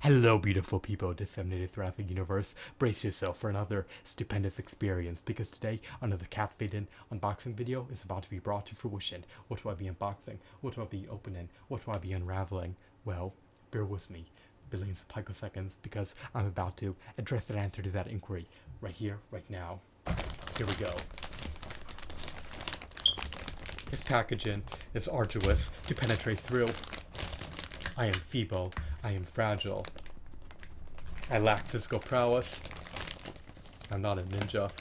Hello, beautiful people, disseminated throughout the universe. Brace yourself for another stupendous experience, because today another captivating unboxing video is about to be brought to fruition. What will I be unboxing? What will I be opening? What will I be unraveling? Well, bear with me, billions of picoseconds, because I'm about to address the answer to that inquiry right here, right now. Here we go. This packaging is arduous to penetrate through. I am feeble. I am fragile. I lack physical prowess. I'm not a ninja,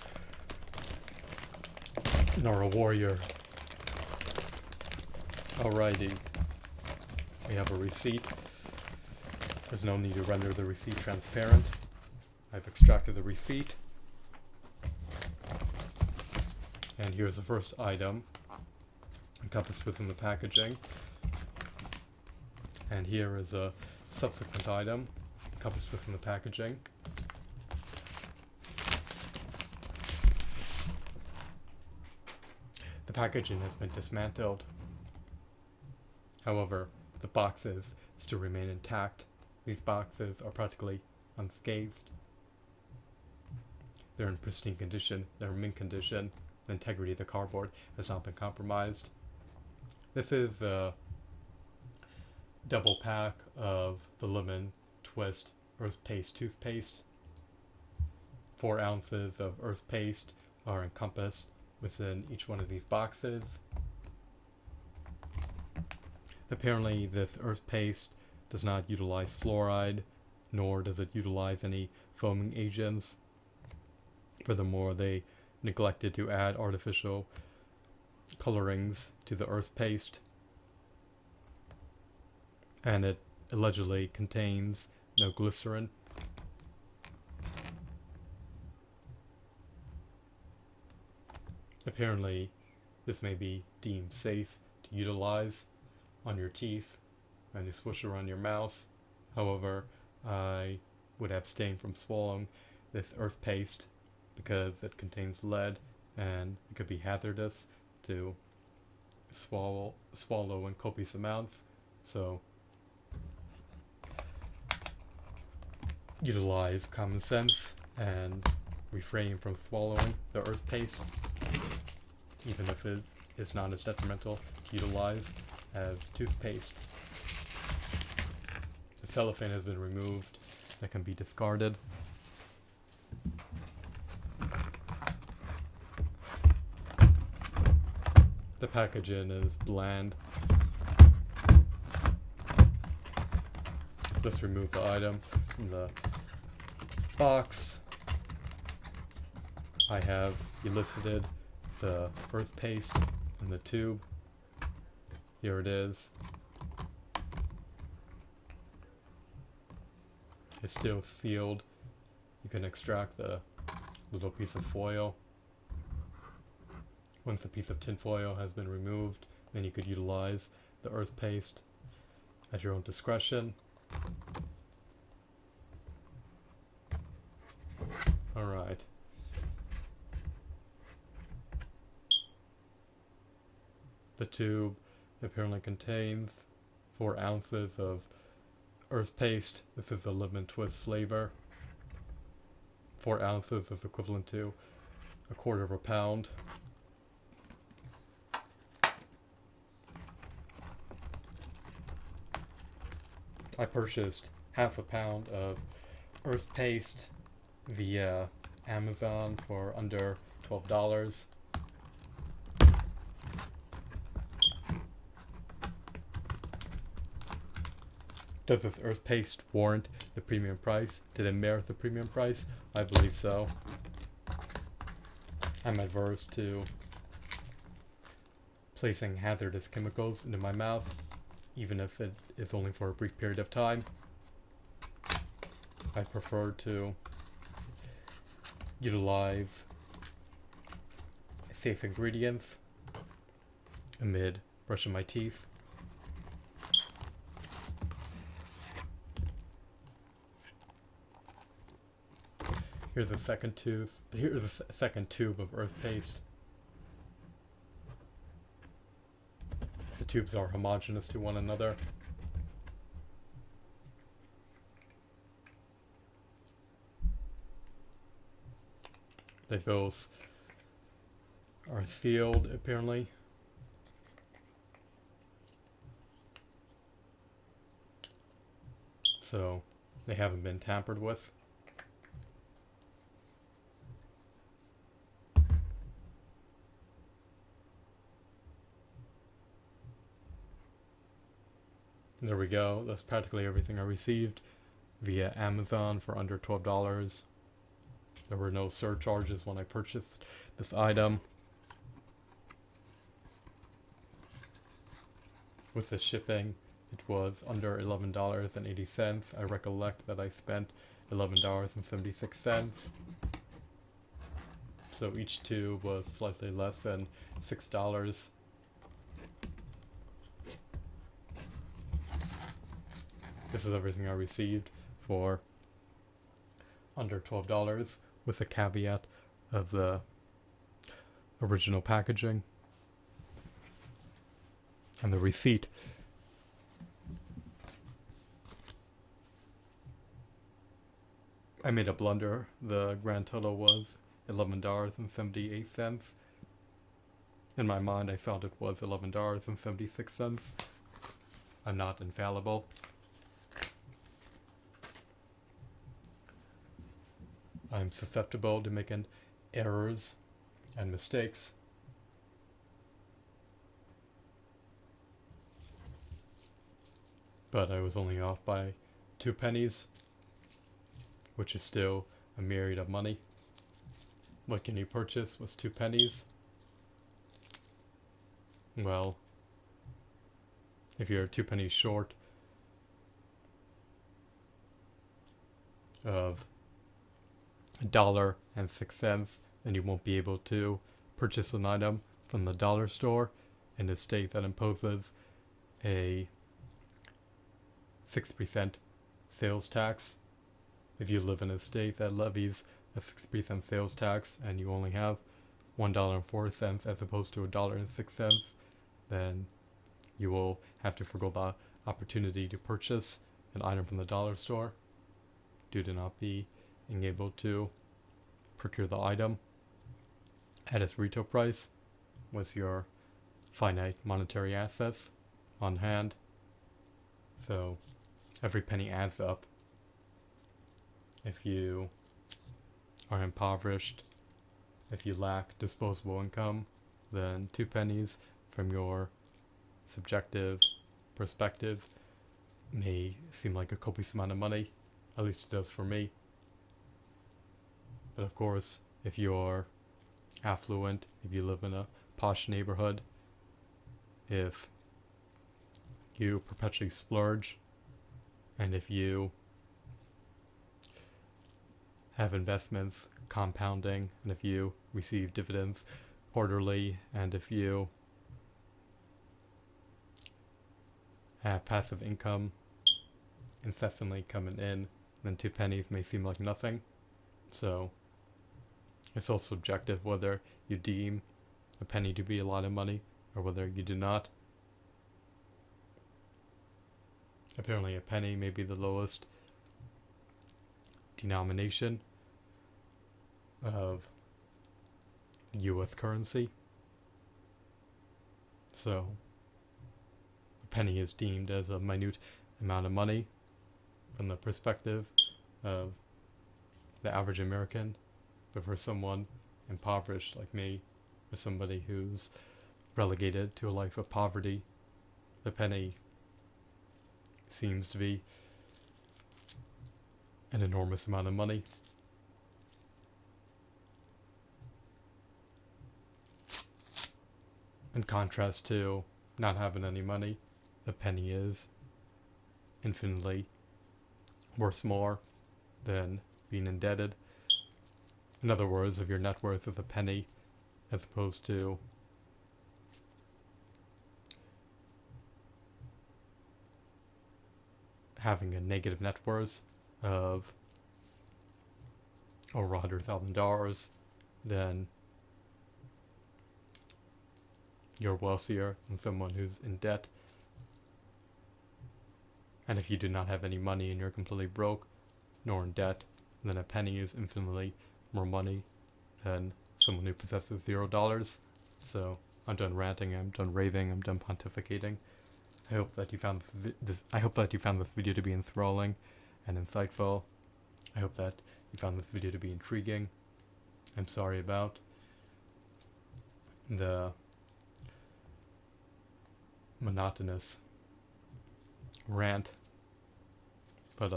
nor a warrior. Alrighty. We have a receipt. There's no need to render the receipt transparent. I've extracted the receipt. And here's the first item encompassed within the packaging. And here is a subsequent item encompassed within the packaging. The packaging has been dismantled. However, the boxes still remain intact. These boxes are practically unscathed. They're in pristine condition. They're in mint condition. The integrity of the cardboard has not been compromised. This is a double pack of the Lemon Twist Earthpaste Toothpaste. 4 ounces of Earthpaste are encompassed within each one of these boxes. Apparently this Earthpaste does not utilize fluoride, nor does it utilize any foaming agents. Furthermore, they neglected to add artificial colorings to the Earthpaste. And it allegedly contains no glycerin. Apparently, this may be deemed safe to utilize on your teeth and you swish around your mouth. However, I would abstain from swallowing this Earthpaste because it contains lead and it could be hazardous to swallow in copious amounts. So utilize common sense and refrain from swallowing the Earthpaste, even if it is not as detrimental to utilize as toothpaste. The cellophane has been removed. That can be discarded. The packaging is bland. Let's remove the item from the box. I have elicited the Earthpaste in the tube. Here it is. It's still sealed. You can extract the little piece of foil. Once the piece of tin foil has been removed, then you could utilize the Earthpaste at your own discretion. Alright. The tube apparently contains 4 ounces of Earthpaste. This is the lemon twist flavor. 4 ounces is equivalent to 1/4 pound. I purchased 1/2 pound of Earthpaste via Amazon for under $12. Does this Earthpaste warrant the premium price? Did it merit the premium price? I believe so. I'm adverse to placing hazardous chemicals into my mouth, even if it is only for a brief period of time. I prefer to utilize safe ingredients amid brushing my teeth. Here's the second tube of Earthpaste. The tubes are homogeneous to one another. They both are sealed, apparently. So they haven't been tampered with. There we go. That's practically everything I received via Amazon for under $12. There were no surcharges when I purchased this item. With the shipping, it was under $11.80. I recollect that I spent $11.76. So each tube was slightly less than $6. This is everything I received for under $12, with the caveat of the original packaging and the receipt. I made a blunder. The grand total was $11.78. In my mind, I thought it was $11.76. I'm not infallible. I'm susceptible to making errors and mistakes. But I was only off by 2 pennies, which is still a myriad of money. What can you purchase was 2 pennies? Well, if you're 2 pennies short of $1.06, then you won't be able to purchase an item from the dollar store in a state that imposes a 6% sales tax. If you live in a state that levies a 6% sales tax and you only have $1.04 as opposed to $1.06, then you will have to forgo the opportunity to purchase an item from the dollar store due to not being able to procure the item at its retail price with your finite monetary assets on hand. So every penny adds up. If you are impoverished, if you lack disposable income, then 2 pennies from your subjective perspective may seem like a copious amount of money. At least it does for me. But of course, if you're affluent, if you live in a posh neighborhood, if you perpetually splurge, and if you have investments compounding, and if you receive dividends quarterly, and if you have passive income incessantly coming in, then 2 pennies may seem like nothing. So it's all subjective whether you deem a penny to be a lot of money or whether you do not. Apparently a penny may be the lowest denomination of US currency. So a penny is deemed as a minute amount of money from the perspective of the average American. But for someone impoverished like me, or somebody who's relegated to a life of poverty, the penny seems to be an enormous amount of money. In contrast to not having any money, the penny is infinitely worth more than being indebted. In other words, if your net worth is a penny as opposed to having a negative net worth of over $100,000, then you're wealthier than someone who's in debt. And if you do not have any money and you're completely broke, nor in debt, then a penny is infinitely more money than someone who possesses $0. So I'm done ranting, I'm done raving, I'm done pontificating. I hope that you found this video to be enthralling and insightful. I hope that you found this video to be intriguing. I'm sorry about the monotonous rant, but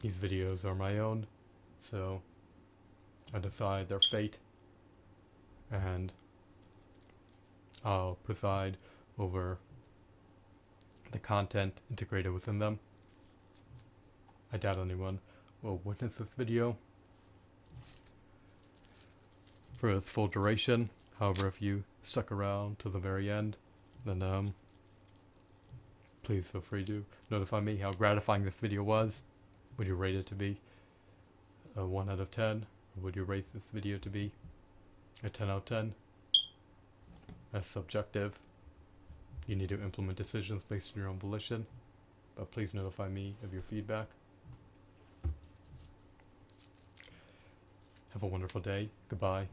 these videos are my own, so I decide their fate, and I'll preside over the content integrated within them. I doubt anyone will witness this video for its full duration. However, if you stuck around to the very end, then please feel free to notify me how gratifying this video was. Would you rate it to be a 1 out of 10? Or would you rate this video to be a 10 out of 10? That's subjective. You need to implement decisions based on your own volition, but please notify me of your feedback. Have a wonderful day. Goodbye.